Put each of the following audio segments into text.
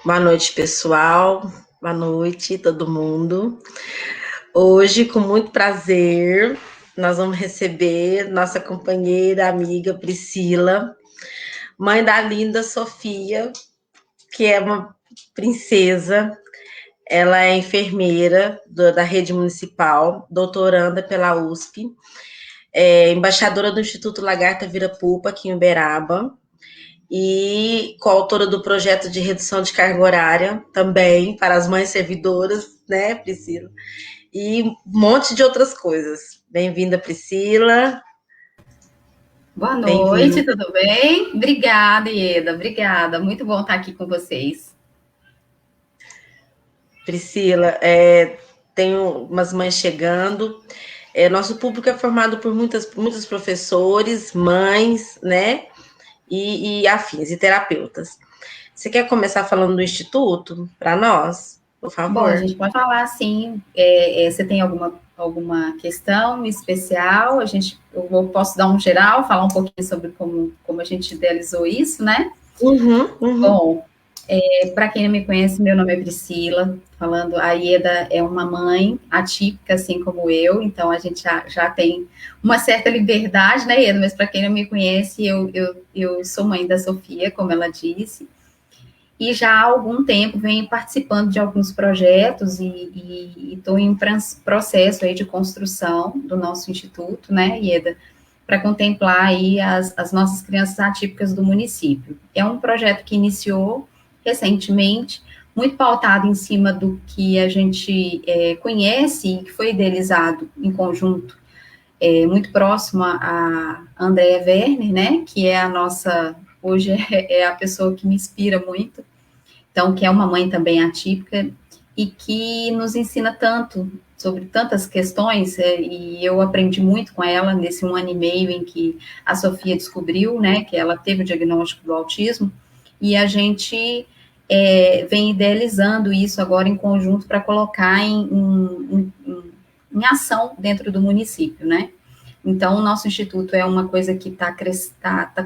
Boa noite, pessoal. Boa noite, todo mundo. Hoje, com muito prazer, nós vamos receber nossa companheira, amiga Priscila, mãe da linda Sofia, que é uma princesa. Ela é enfermeira da rede municipal, doutoranda pela USP, embaixadora do Instituto Lagarta Vira Pupa, aqui em Uberaba, e coautora do projeto de redução de carga horária, também para as mães servidoras, né, Priscila? E um monte de outras coisas. Bem-vinda, Priscila. Boa noite, tudo bem? Obrigada, Ieda, obrigada. Muito bom estar aqui com vocês. Priscila, tem umas mães chegando. Nosso público é formado por muitos professores, mães, né? E afins, e terapeutas. Você quer começar falando do Instituto para nós, por Bom, a favor? gente pode falar assim, você tem alguma questão especial? Eu posso dar um geral, falar um pouquinho sobre como a gente idealizou isso, né? Uhum. Bom, para quem não me conhece, meu nome é Priscila, a Ieda é uma mãe atípica, assim como eu, então a gente já tem uma certa liberdade, né, Ieda? Mas para quem não me conhece, eu sou mãe da Sofia, como ela disse, e já há algum tempo venho participando de alguns projetos e estou em processo aí de construção do nosso instituto, né, Ieda, para contemplar aí as nossas crianças atípicas do município. É um projeto que iniciou recentemente, muito pautado em cima do que a gente conhece e que foi idealizado em conjunto, muito próximo a Andrea Werner, né, que é a nossa, hoje é a pessoa que me inspira muito, então, que é uma mãe também atípica e que nos ensina tanto sobre tantas questões, e eu aprendi muito com ela nesse 1 ano e meio em que a Sofia descobriu, né, que ela teve o diagnóstico do autismo, e a gente vem idealizando isso agora em conjunto para colocar em ação dentro do município, né. Então, o nosso instituto é uma coisa que tá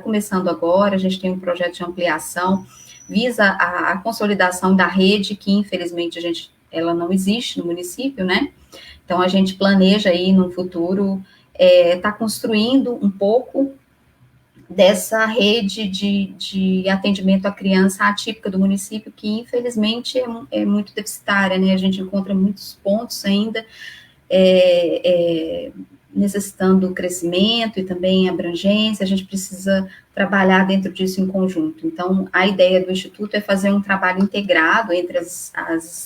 começando agora, a gente tem um projeto de ampliação, visa a consolidação da rede, que infelizmente ela não existe no município, né? Então a gente planeja aí no futuro tá construindo um pouco dessa rede de atendimento à criança atípica do município, que infelizmente é muito deficitária, né? A gente encontra muitos pontos ainda necessitando crescimento e também abrangência, a gente precisa trabalhar dentro disso em conjunto. Então, a ideia do Instituto é fazer um trabalho integrado entre as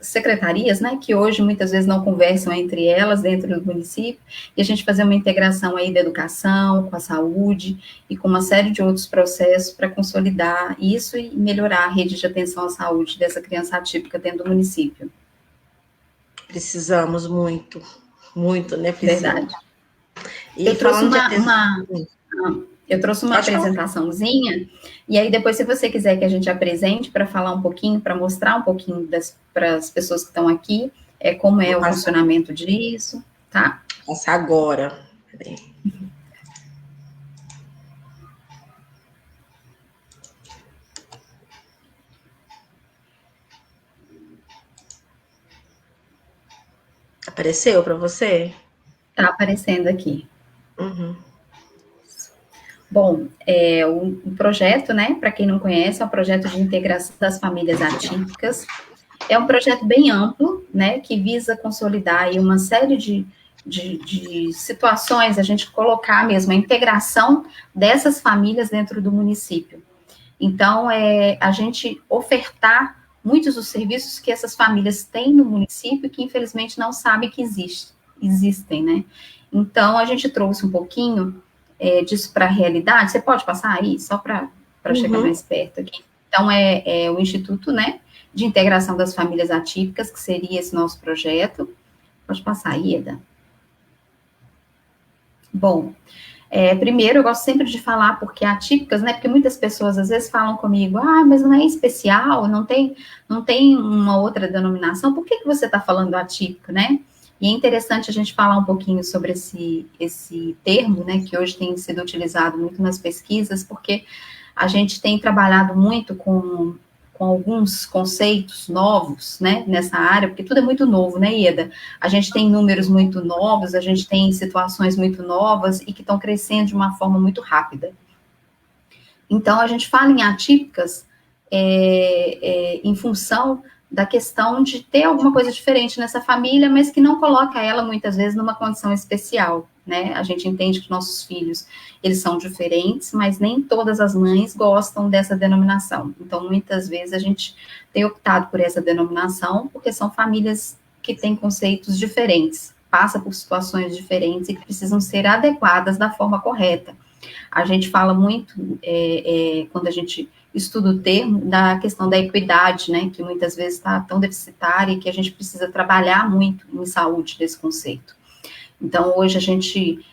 secretarias, né, que hoje muitas vezes não conversam entre elas dentro do município, e a gente fazer uma integração aí da educação, com a saúde e com uma série de outros processos para consolidar isso e melhorar a rede de atenção à saúde dessa criança atípica dentro do município. Precisamos muito, muito, né, Priscila? Verdade. E Eu trouxe falando de atenção. eu trouxe uma Pode falar. apresentaçãozinha, e aí depois, se você quiser que a gente apresente para falar um pouquinho, para mostrar um pouquinho para as pessoas que estão aqui, como é o funcionamento disso, tá? Passar agora. Peraí. Apareceu para você? Tá aparecendo aqui. Uhum. Bom, o projeto, né, para quem não conhece, é um projeto de integração das famílias atípicas. É um projeto bem amplo, né, que visa consolidar aí uma série de situações, a gente colocar mesmo a integração dessas famílias dentro do município. Então, a gente ofertar muitos dos serviços que essas famílias têm no município que, infelizmente, não sabem que existem, né? Então, a gente trouxe um pouquinho disso para a realidade. Você pode passar aí, só para chegar mais perto aqui. Então, o Instituto, né, de Integração das Famílias Atípicas, que seria esse nosso projeto. Pode passar aí, Eda. Bom, primeiro, eu gosto sempre de falar porque atípicas, né? Porque muitas pessoas às vezes falam comigo, mas não é especial, não tem uma outra denominação. Por que você está falando atípico, né? E é interessante a gente falar um pouquinho sobre esse termo, né? Que hoje tem sido utilizado muito nas pesquisas, porque a gente tem trabalhado muito com alguns conceitos novos, né, nessa área, porque tudo é muito novo, né, Ieda? A gente tem números muito novos, a gente tem situações muito novas e que estão crescendo de uma forma muito rápida. Então, a gente fala em atípicas em função da questão de ter alguma coisa diferente nessa família, mas que não coloca ela, muitas vezes, numa condição especial, né? A gente entende que nossos filhos, eles são diferentes, mas nem todas as mães gostam dessa denominação. Então, muitas vezes, a gente tem optado por essa denominação, porque são famílias que têm conceitos diferentes, passam por situações diferentes e que precisam ser adequadas da forma correta. A gente fala muito, quando a gente estuda o termo, da questão da equidade, né, que muitas vezes está tão deficitária e que a gente precisa trabalhar muito em saúde desse conceito. Então, hoje a gente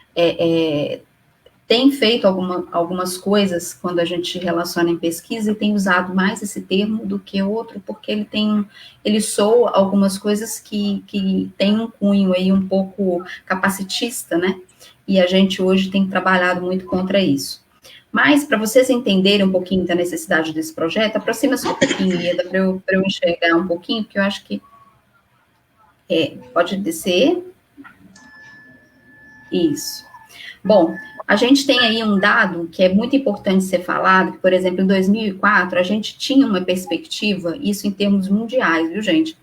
tem feito algumas coisas quando a gente relaciona em pesquisa e tem usado mais esse termo do que outro, porque ele soa algumas coisas que tem um cunho aí um pouco capacitista, né? E a gente hoje tem trabalhado muito contra isso. Mas, para vocês entenderem um pouquinho da necessidade desse projeto, aproxima-se um pouquinho, Ieda, para eu enxergar um pouquinho, porque eu acho que pode descer. Isso. Bom, a gente tem aí um dado que é muito importante ser falado, que, por exemplo, em 2004, a gente tinha uma perspectiva, isso em termos mundiais, viu, gente?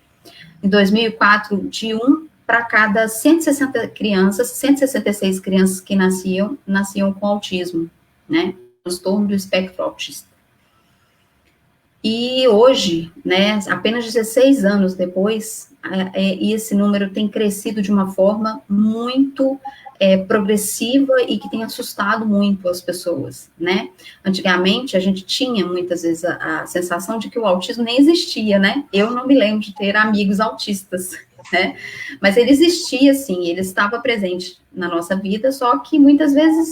Em 2004, de 1 para cada 160 crianças, 166 crianças que nasciam com autismo, né? Transtorno do espectro autista. E hoje, né, apenas 16 anos depois, esse número tem crescido de uma forma muito progressiva e que tem assustado muito as pessoas, né? Antigamente, a gente tinha muitas vezes a sensação de que o autismo nem existia, né? Eu não me lembro de ter amigos autistas, né? Mas ele existia, sim, ele estava presente na nossa vida, só que muitas vezes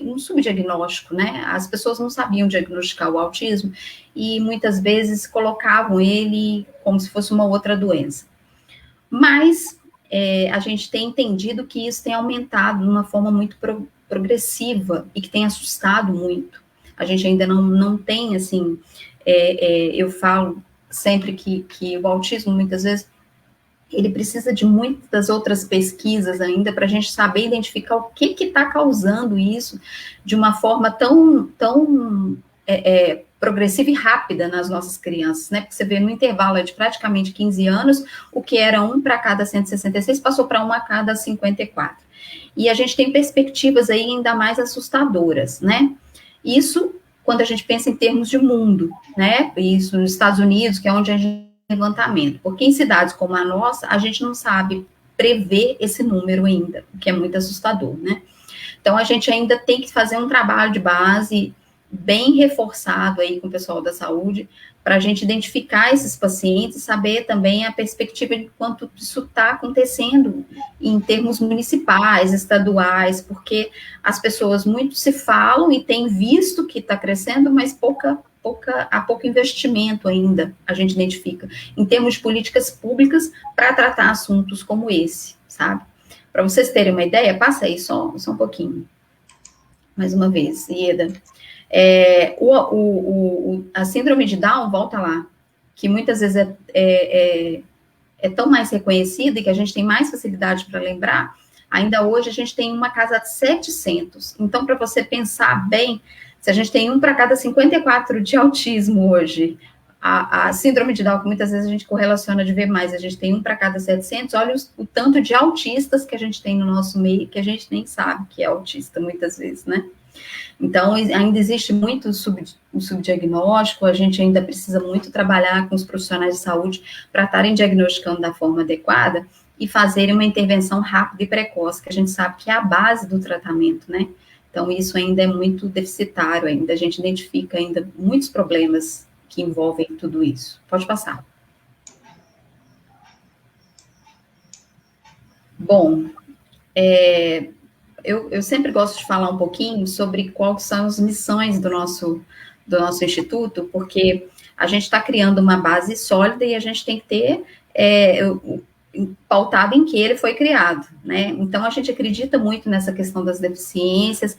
um subdiagnóstico, né? As pessoas não sabiam diagnosticar o autismo e muitas vezes colocavam ele como se fosse uma outra doença. Mas a gente tem entendido que isso tem aumentado de uma forma muito progressiva e que tem assustado muito. A gente ainda não tem, assim, eu falo sempre que o autismo, muitas vezes, ele precisa de muitas outras pesquisas ainda para a gente saber identificar o que está causando isso de uma forma tão progressiva e rápida nas nossas crianças, né? Porque você vê no intervalo de praticamente 15 anos, o que era 1 para cada 166 passou para 1 a cada 54. E a gente tem perspectivas aí ainda mais assustadoras, né? Isso quando a gente pensa em termos de mundo, né? Isso nos Estados Unidos, que é onde a gente levantamento, porque em cidades como a nossa, a gente não sabe prever esse número ainda, o que é muito assustador, né? Então, a gente ainda tem que fazer um trabalho de base bem reforçado aí com o pessoal da saúde, para a gente identificar esses pacientes, saber também a perspectiva de quanto isso está acontecendo em termos municipais, estaduais, porque as pessoas muito se falam e têm visto que está crescendo, mas há pouco investimento ainda, a gente identifica, em termos de políticas públicas para tratar assuntos como esse, sabe? Para vocês terem uma ideia, passa aí só um pouquinho. Mais uma vez, Ieda. A síndrome de Down, volta lá, que muitas vezes é tão mais reconhecida e que a gente tem mais facilidade para lembrar, ainda hoje a gente tem uma casa de 700. Então, para você pensar bem, se a gente tem 1 para cada 54 de autismo hoje, a síndrome de Down, que muitas vezes a gente correlaciona de ver mais, a gente tem 1 para cada 700, olha o tanto de autistas que a gente tem no nosso meio, que a gente nem sabe que é autista, muitas vezes, né? Então, ainda existe muito subdiagnóstico, a gente ainda precisa muito trabalhar com os profissionais de saúde para estarem diagnosticando da forma adequada e fazerem uma intervenção rápida e precoce, que a gente sabe que é a base do tratamento, né? Então, isso ainda é muito deficitário, ainda a gente identifica ainda muitos problemas que envolvem tudo isso. Pode passar. Bom, eu sempre gosto de falar um pouquinho sobre quais são as missões do nosso instituto, porque a gente está criando uma base sólida e a gente tem que ter pautado em que ele foi criado, né? Então, a gente acredita muito nessa questão das deficiências,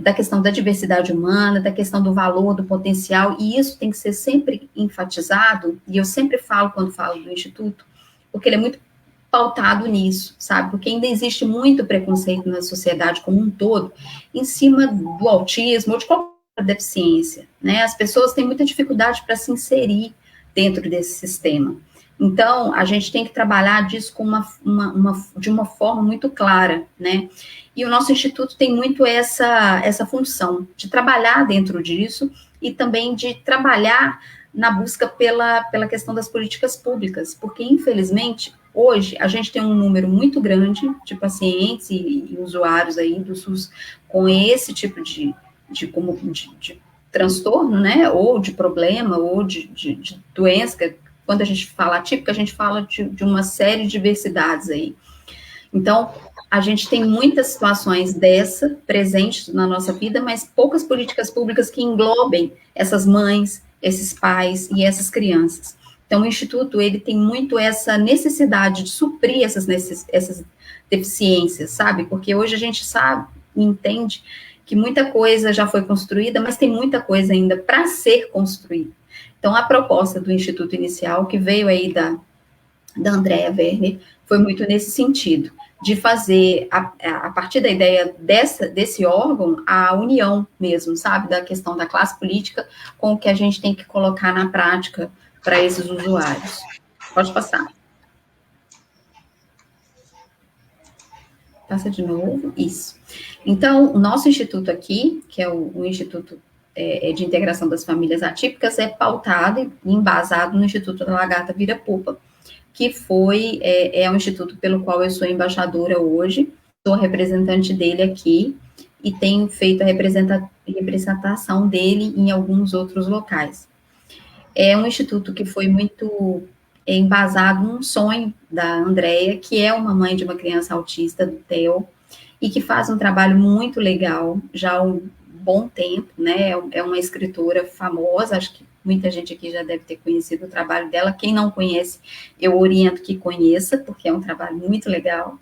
da questão da diversidade humana, da questão do valor, do potencial, e isso tem que ser sempre enfatizado, e eu sempre falo quando falo do Instituto, porque ele é muito pautado nisso, sabe? Porque ainda existe muito preconceito na sociedade como um todo, em cima do autismo ou de qualquer deficiência, né? As pessoas têm muita dificuldade para se inserir dentro desse sistema. Então, a gente tem que trabalhar disso com de uma forma muito clara, né? E o nosso instituto tem muito essa função de trabalhar dentro disso e também de trabalhar na busca pela questão das políticas públicas, porque, infelizmente, hoje a gente tem um número muito grande de pacientes e usuários aí do SUS com esse tipo de transtorno, né, ou de problema, ou de doença. Quando a gente fala atípica, a gente fala de uma série de diversidades aí. Então, a gente tem muitas situações dessa presentes na nossa vida, mas poucas políticas públicas que englobem essas mães, esses pais e essas crianças. Então, o Instituto, ele tem muito essa necessidade de suprir essas deficiências, sabe? Porque hoje a gente sabe e entende que muita coisa já foi construída, mas tem muita coisa ainda para ser construída. Então, a proposta do Instituto inicial, que veio aí da Andrea Werner, foi muito nesse sentido, de fazer, a partir da ideia desse órgão, a união mesmo, sabe, da questão da classe política com o que a gente tem que colocar na prática para esses usuários. Pode passar. Passa de novo, isso. Então, o nosso instituto aqui, que é o Instituto de Integração das Famílias Atípicas, é pautado e embasado no Instituto da Lagarta Virapupa, que é um instituto pelo qual eu sou embaixadora hoje, sou representante dele aqui, e tenho feito a representação dele em alguns outros locais. É um instituto que foi muito embasado num sonho da Andrea, que é uma mãe de uma criança autista, do Theo, e que faz um trabalho muito legal, já há um bom tempo, né? É uma escritora famosa, acho que muita gente aqui já deve ter conhecido o trabalho dela. Quem não conhece, eu oriento que conheça, porque é um trabalho muito legal.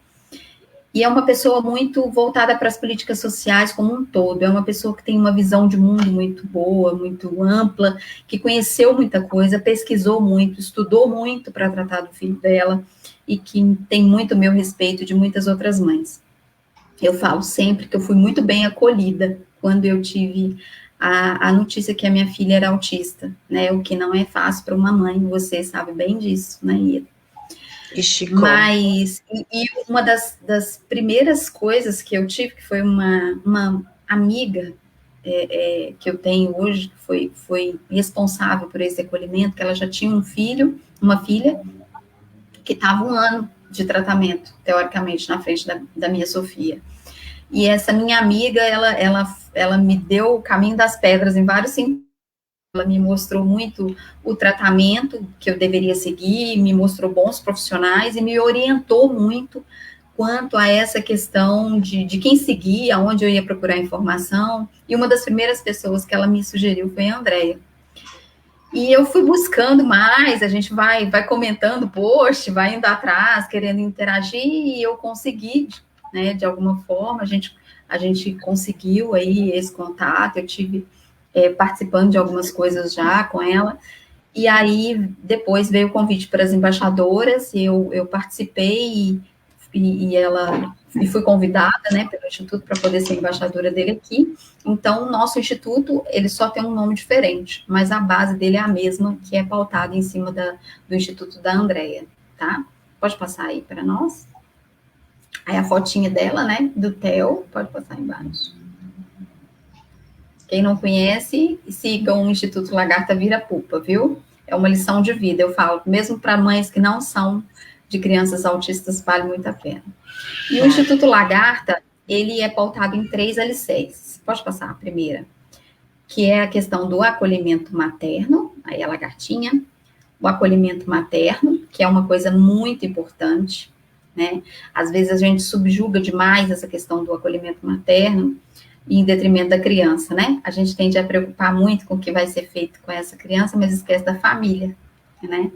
E é uma pessoa muito voltada para as políticas sociais como um todo. É uma pessoa que tem uma visão de mundo muito boa, muito ampla, que conheceu muita coisa, pesquisou muito, estudou muito para tratar do filho dela, e que tem muito meu respeito de muitas outras mães. Eu falo sempre que eu fui muito bem acolhida quando eu tive a notícia que a minha filha era autista, né? O que não é fácil para uma mãe, você sabe bem disso, né, Ida? Mas, e uma das primeiras coisas que eu tive, que foi uma amiga que eu tenho hoje, que foi responsável por esse acolhimento, que ela já tinha uma filha, que estava 1 ano de tratamento, teoricamente, na frente da minha Sofia. E essa minha amiga, ela me deu o caminho das pedras em vários sentidos. Ela me mostrou muito o tratamento que eu deveria seguir, me mostrou bons profissionais e me orientou muito quanto a essa questão de quem seguir, aonde eu ia procurar informação. E uma das primeiras pessoas que ela me sugeriu foi a Andrea. E eu fui buscando mais, a gente vai comentando post, vai indo atrás, querendo interagir, e eu consegui, né, de alguma forma, a gente conseguiu aí esse contato, eu tive participando de algumas coisas já com ela, e aí depois veio o convite para as embaixadoras, eu participei e fui convidada, né, pelo Instituto para poder ser embaixadora dele aqui. Então, o nosso Instituto, ele só tem um nome diferente, mas a base dele é a mesma, que é pautada em cima do Instituto da Andrea, tá? Pode passar aí para nós? Aí a fotinha dela, né, do Theo, pode passar embaixo. Quem não conhece, sigam o Instituto Lagarta Virapupa, viu? É uma lição de vida, eu falo, mesmo para mães que não são de crianças autistas, vale muito a pena. E o Instituto Lagarta, ele é pautado em 3 alicerces. Pode passar a primeira, que é a questão do acolhimento materno, aí a lagartinha, o acolhimento materno, que é uma coisa muito importante, né? Às vezes a gente subjuga demais essa questão do acolhimento materno, em detrimento da criança, né? A gente tende a preocupar muito com o que vai ser feito com essa criança, mas esquece da família, né?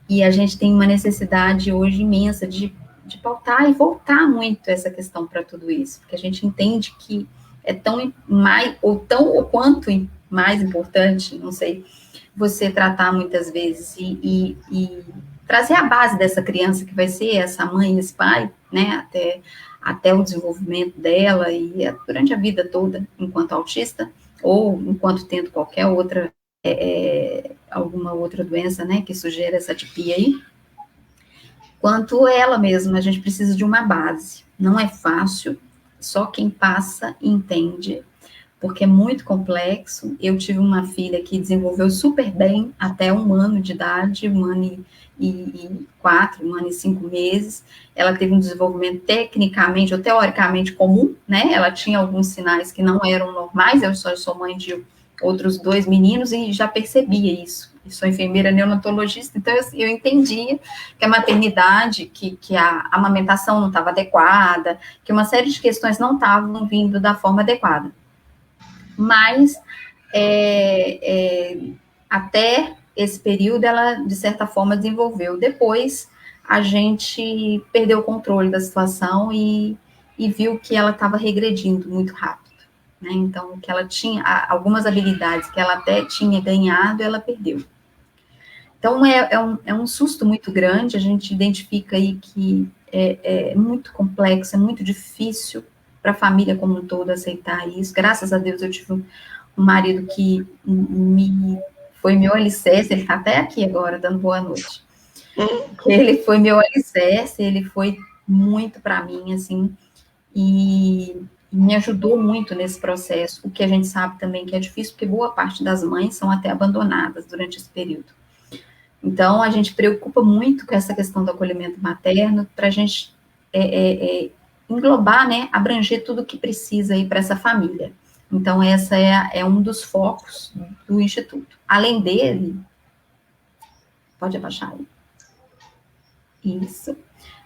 E a gente tem uma necessidade hoje imensa de pautar e voltar muito essa questão para tudo isso, porque a gente entende que é tão mais, ou quanto mais importante, não sei, você tratar muitas vezes e trazer a base dessa criança que vai ser essa mãe, esse pai, né, até o desenvolvimento dela e durante a vida toda, enquanto autista, ou enquanto tendo qualquer outra, alguma outra doença, né, que sugira essa atipia aí, quanto ela mesma, a gente precisa de uma base. Não é fácil, só quem passa entende, porque é muito complexo. Eu tive uma filha que desenvolveu super bem até 1 ano de idade, 1 ano e 4, 1 ano e 5 meses. Ela teve um desenvolvimento tecnicamente ou teoricamente comum, né? Ela tinha alguns sinais que não eram normais. Eu sou mãe de outros 2 meninos e já percebia isso. Eu sou enfermeira neonatologista, então eu entendia que a maternidade, que a amamentação não estava adequada, que uma série de questões não estavam vindo da forma adequada. Mas até esse período ela, de certa forma, desenvolveu. Depois, a gente perdeu o controle da situação e viu que ela estava regredindo muito rápido. Né? Então, que ela tinha algumas habilidades que ela até tinha ganhado, ela perdeu. Então, é um susto muito grande, a gente identifica aí que é muito complexo, é muito difícil para a família como um todo aceitar isso. Graças a Deus eu tive um marido que foi meu alicerce, ele está até aqui agora, dando boa noite. Ele foi meu alicerce, ele foi muito para mim, assim, e me ajudou muito nesse processo, o que a gente sabe também que é difícil, porque boa parte das mães são até abandonadas durante esse período. Então, a gente preocupa muito com essa questão do acolhimento materno, para a gente englobar, né, abranger tudo o que precisa aí para essa família. Então, essa é um dos focos do Instituto. Além dele, pode abaixar aí. Isso.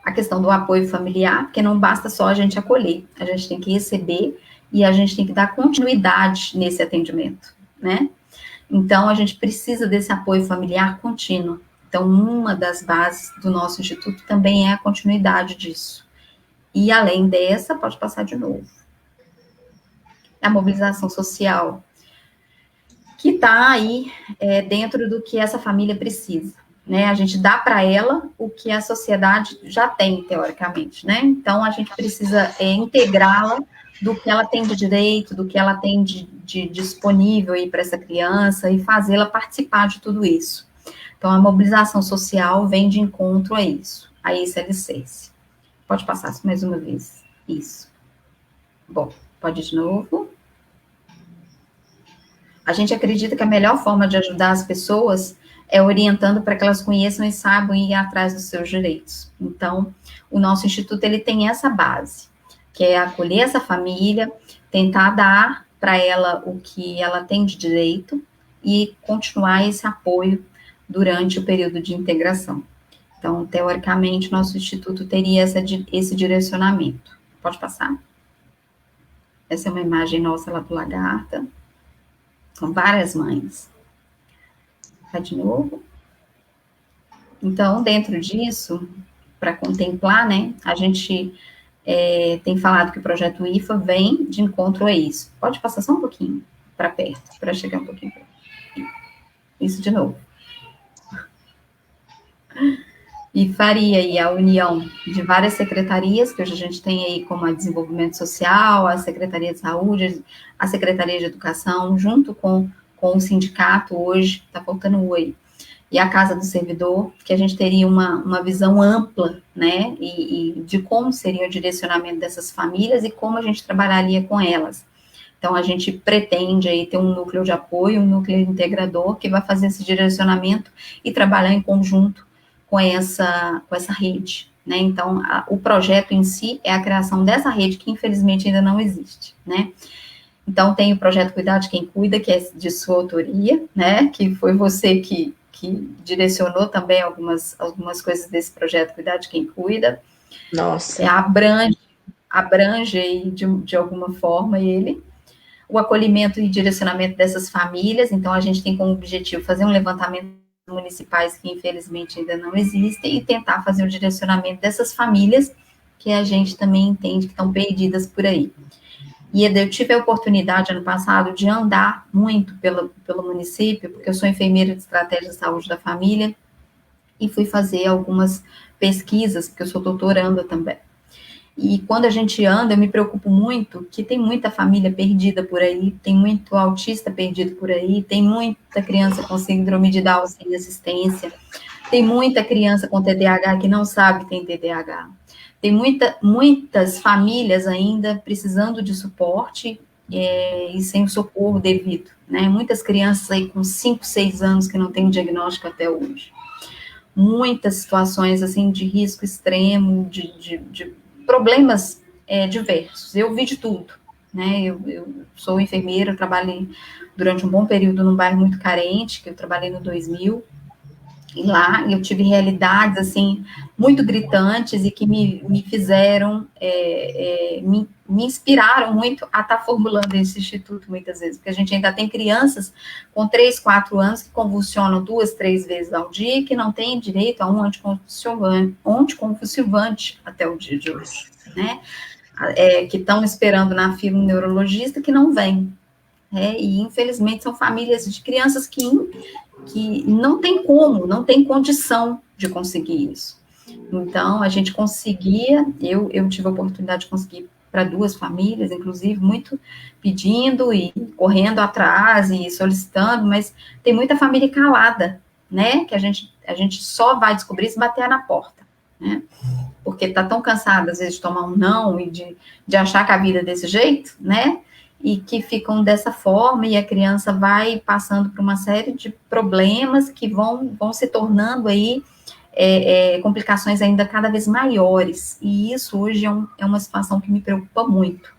A questão do apoio familiar, porque não basta só a gente acolher, a gente tem que receber e a gente tem que dar continuidade nesse atendimento, né? Então, a gente precisa desse apoio familiar contínuo. Então, uma das bases do nosso instituto também é a continuidade disso. E, além dessa, pode passar de novo. A mobilização social, que está aí dentro do que essa família precisa. Né? A gente dá para ela o que a sociedade já tem, teoricamente. Né? Então, a gente precisa integrá-la do que ela tem de direito, do que ela tem de disponível aí para essa criança e fazê-la participar de tudo isso. Então, a mobilização social vem de encontro a isso, a esse alicerce. Pode passar mais uma vez. Isso. Bom, pode ir de novo. A gente acredita que a melhor forma de ajudar as pessoas é orientando para que elas conheçam e saibam ir atrás dos seus direitos. Então, o nosso instituto, ele tem essa base, que é acolher essa família, tentar dar para ela o que ela tem de direito e continuar esse apoio durante o período de integração. Então, teoricamente, nosso instituto teria esse direcionamento. Pode passar? Essa é uma imagem nossa lá do Lagarta. São várias mães. Vai de novo. Então, dentro disso, para contemplar, né, a gente tem falado que o projeto IFA vem de encontro a isso. Pode passar só um pouquinho para perto, para chegar um pouquinho perto. Isso de novo. E faria aí a união de várias secretarias, que hoje a gente tem aí como a Desenvolvimento Social, a Secretaria de Saúde, a Secretaria de Educação, junto com o sindicato hoje, está faltando o aí, e a Casa do Servidor, que a gente teria uma visão ampla, né, e de como seria o direcionamento dessas famílias e como a gente trabalharia com elas. Então, a gente pretende aí ter um núcleo de apoio, um núcleo integrador, que vai fazer esse direcionamento e trabalhar em conjunto com essa rede, né, então, o projeto em si é a criação dessa rede, que infelizmente ainda não existe, né. Então, tem o projeto Cuidar de Quem Cuida, que é de sua autoria, né, que foi você que direcionou também algumas coisas desse projeto Cuidar de Quem Cuida. Nossa. Abrange aí de alguma forma ele. O acolhimento e direcionamento dessas famílias, então a gente tem como objetivo fazer um levantamento municipais que infelizmente ainda não existem e tentar fazer o direcionamento dessas famílias que a gente também entende que estão perdidas por aí. E eu tive a oportunidade, ano passado, de andar muito pelo município, porque eu sou enfermeira de estratégia de saúde da família, e fui fazer algumas pesquisas, porque eu sou doutoranda também. E quando a gente anda, eu me preocupo muito que tem muita família perdida por aí, tem muito autista perdido por aí, tem muita criança com síndrome de Down sem assistência, tem muita criança com TDAH que não sabe que tem TDAH. Tem muitas famílias ainda precisando de suporte e sem o socorro devido, né? Muitas crianças aí com 5, 6 anos que não têm diagnóstico até hoje. Muitas situações, assim, de risco extremo, de problemas diversos. Eu vi de tudo, né? Eu sou enfermeira, trabalhei durante um bom período num bairro muito carente, que eu trabalhei no 2000, e lá eu tive realidades, assim, muito gritantes e que me fizeram, me inspiraram muito a estar formulando esse instituto muitas vezes, porque a gente ainda tem crianças com 3, 4 anos que convulsionam 2, 3 vezes ao dia e que não têm direito a um anticonvulsivante até o dia de hoje, né? Que estão esperando na fila um neurologista que não vem. E infelizmente são famílias de crianças que não tem como, não tem condição de conseguir isso. Então, a gente conseguia, eu tive a oportunidade de conseguir para 2 famílias, inclusive, muito pedindo e correndo atrás e solicitando, mas tem muita família calada, né, que a gente só vai descobrir se bater na porta, né, porque está tão cansada, às vezes, de tomar um não e de achar que a vida é desse jeito, né, e que ficam dessa forma, e a criança vai passando por uma série de problemas que vão se tornando aí complicações ainda cada vez maiores, e isso hoje é uma situação que me preocupa muito.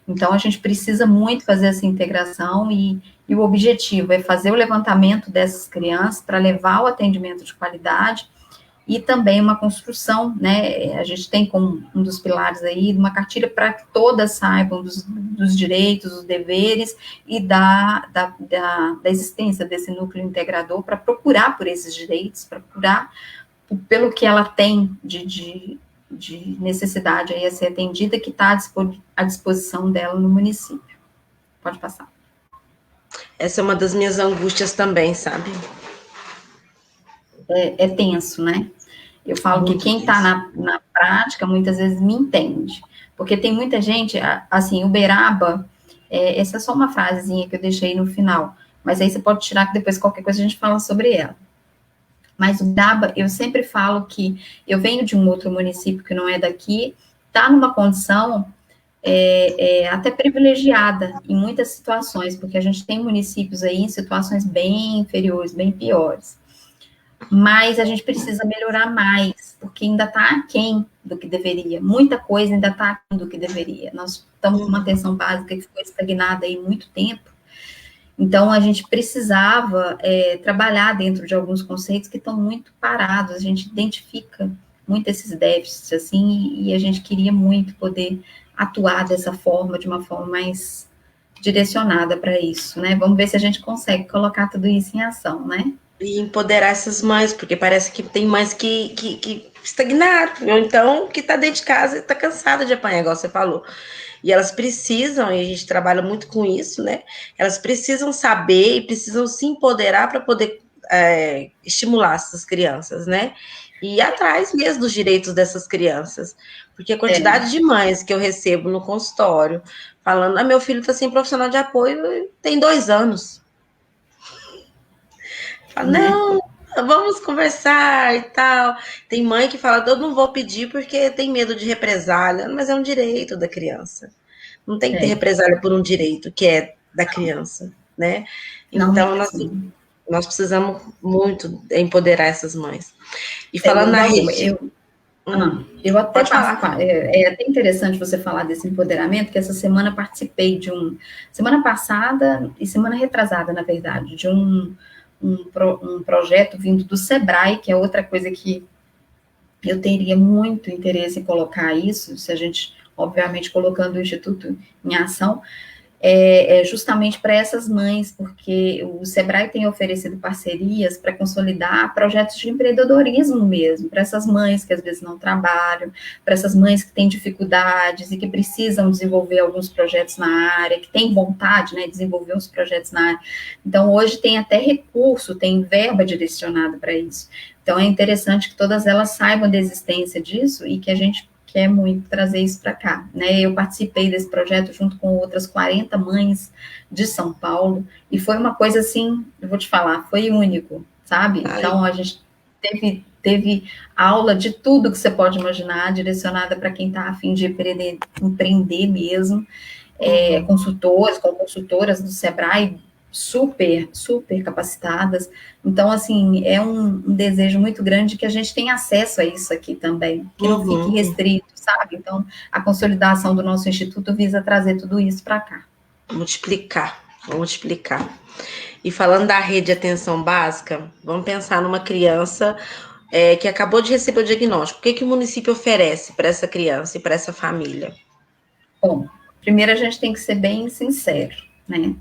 Então, a gente precisa muito fazer essa integração, e o objetivo é fazer o levantamento dessas crianças para levar o atendimento de qualidade, e também uma construção, né, a gente tem como um dos pilares aí, uma cartilha para que todas saibam dos direitos, dos deveres e da existência desse núcleo integrador para procurar por esses direitos, para procurar pelo que ela tem de necessidade aí a ser atendida, que está à disposição dela no município. Pode passar. Essa é uma das minhas angústias também, sabe? É tenso, né? Eu falo muito que quem está na prática, muitas vezes me entende. Porque tem muita gente, assim, Uberaba, essa é só uma frasezinha que eu deixei no final, mas aí você pode tirar que depois qualquer coisa a gente fala sobre ela. Mas Uberaba, eu sempre falo que eu venho de um outro município que não é daqui, está numa condição até privilegiada em muitas situações, porque a gente tem municípios aí em situações bem inferiores, bem piores. Mas a gente precisa melhorar mais, porque ainda está aquém do que deveria. Muita coisa ainda está aquém do que deveria. Nós estamos com uma atenção básica que ficou estagnada aí muito tempo. Então, a gente precisava trabalhar dentro de alguns conceitos que estão muito parados. A gente identifica muito esses déficits, assim, e a gente queria muito poder atuar dessa forma, de uma forma mais direcionada para isso, né? Vamos ver se a gente consegue colocar tudo isso em ação, né? E empoderar essas mães, porque parece que tem mães que estagnaram, ou então que está dentro de casa e está cansada de apanhar, igual você falou. E elas precisam, e a gente trabalha muito com isso, né? Elas precisam saber e precisam se empoderar para poder estimular essas crianças, né? E ir atrás mesmo dos direitos dessas crianças. Porque a quantidade de mães que eu recebo no consultório falando, meu filho está sem profissional de apoio tem 2 anos. Fala, não, vamos conversar e tal. Tem mãe que fala, eu não vou pedir porque tem medo de represália, mas é um direito da criança. Não tem que ter represália por um direito que é da criança, né? Então, nós precisamos muito empoderar essas mães. E falando na rede... Eu até é até interessante você falar desse empoderamento, que essa semana participei semana passada e semana retrasada, na verdade, de um projeto vindo do Sebrae, que é outra coisa que eu teria muito interesse em colocar isso, se a gente, obviamente, colocando o Instituto em ação, é justamente para essas mães, porque o Sebrae tem oferecido parcerias para consolidar projetos de empreendedorismo mesmo, para essas mães que às vezes não trabalham, para essas mães que têm dificuldades e que precisam desenvolver alguns projetos na área, que têm vontade, né, de desenvolver uns projetos na área. Então, hoje tem até recurso, tem verba direcionada para isso. Então, é interessante que todas elas saibam da existência disso e que a gente quer muito trazer isso para cá, né? Eu participei desse projeto junto com outras 40 mães de São Paulo, e foi uma coisa assim, eu vou te falar, foi único, sabe? Ai, Então, a gente teve aula de tudo que você pode imaginar, direcionada para quem está a fim de empreender mesmo, uhum. consultores, com consultoras do Sebrae, super capacitadas. Então, assim, é um desejo muito grande que a gente tenha acesso a isso aqui também, que não fique Uhum. restrito, sabe? Então, a consolidação do nosso instituto visa trazer tudo isso para cá. Multiplicar, multiplicar. E falando da rede de atenção básica, vamos pensar numa criança que acabou de receber o diagnóstico. O que, que o município oferece para essa criança e para essa família? Bom, primeiro a gente tem que ser bem sincero, né?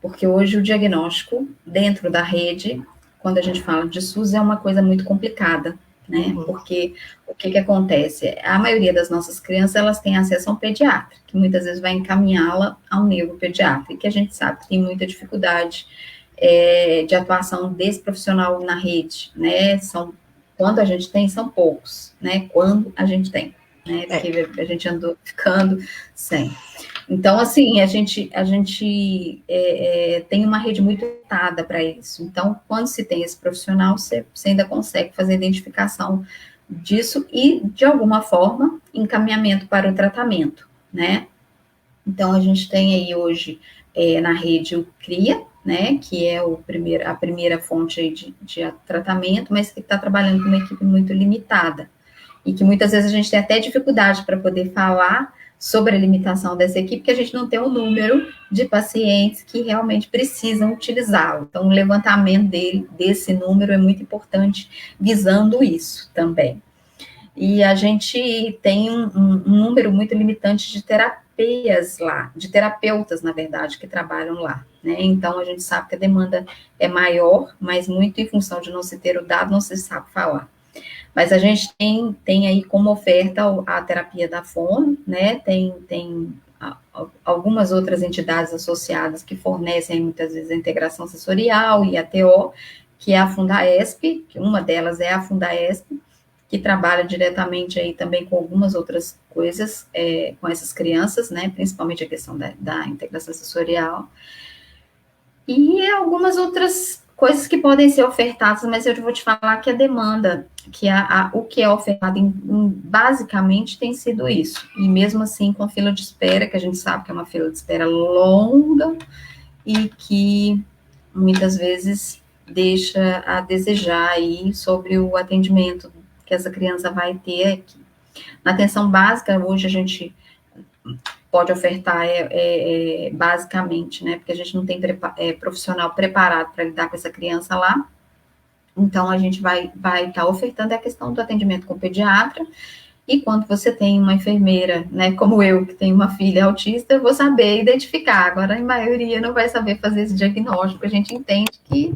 Porque hoje o diagnóstico dentro da rede, quando a gente fala de SUS, é uma coisa muito complicada, né? Uhum. Porque o que que acontece? A maioria das nossas crianças, elas têm acesso a um pediatra, que muitas vezes vai encaminhá-la a um neuropediatra, e que a gente sabe que tem muita dificuldade de atuação desse profissional na rede, né? Quando a gente tem, são poucos, né? Quando a gente tem, né? É. Porque a gente andou ficando sem. Então, assim, a gente tem uma rede muito limitada para isso. Então, quando se tem esse profissional, você ainda consegue fazer a identificação disso e, de alguma forma, encaminhamento para o tratamento, né? Então, a gente tem aí hoje na rede o CRIA, né, que é a primeira fonte aí de tratamento, mas que está trabalhando com uma equipe muito limitada e que muitas vezes a gente tem até dificuldade para poder falar sobre a limitação dessa equipe, porque a gente não tem um número de pacientes que realmente precisam utilizá-lo. Então, o levantamento desse número é muito importante, visando isso também. E a gente tem um número muito limitante de terapias lá, de terapeutas, na verdade, que trabalham lá, né? Então, a gente sabe que a demanda é maior, mas muito em função de não se ter o dado, não se sabe falar. Mas a gente tem aí como oferta a terapia da fono, né? Tem algumas outras entidades associadas que fornecem muitas vezes a integração sensorial e a TO, que é a Fundaesp, que uma delas é a Fundaesp, que trabalha diretamente aí também com algumas outras coisas com essas crianças, né? Principalmente a questão da integração sensorial. E algumas outras coisas que podem ser ofertadas, mas eu vou te falar que a demanda, que o que é ofertado basicamente tem sido isso. E mesmo assim, com fila de espera, que a gente sabe que é uma fila de espera longa e que muitas vezes deixa a desejar aí sobre o atendimento que essa criança vai ter aqui. Na atenção básica, hoje a gente pode ofertar basicamente, né? Porque a gente não tem profissional preparado para lidar com essa criança lá. Então, a gente vai estar ofertando a questão do atendimento com o pediatra. E quando você tem uma enfermeira, né, como eu, que tenho uma filha autista, eu vou saber identificar. Agora, a maioria não vai saber fazer esse diagnóstico. A gente entende que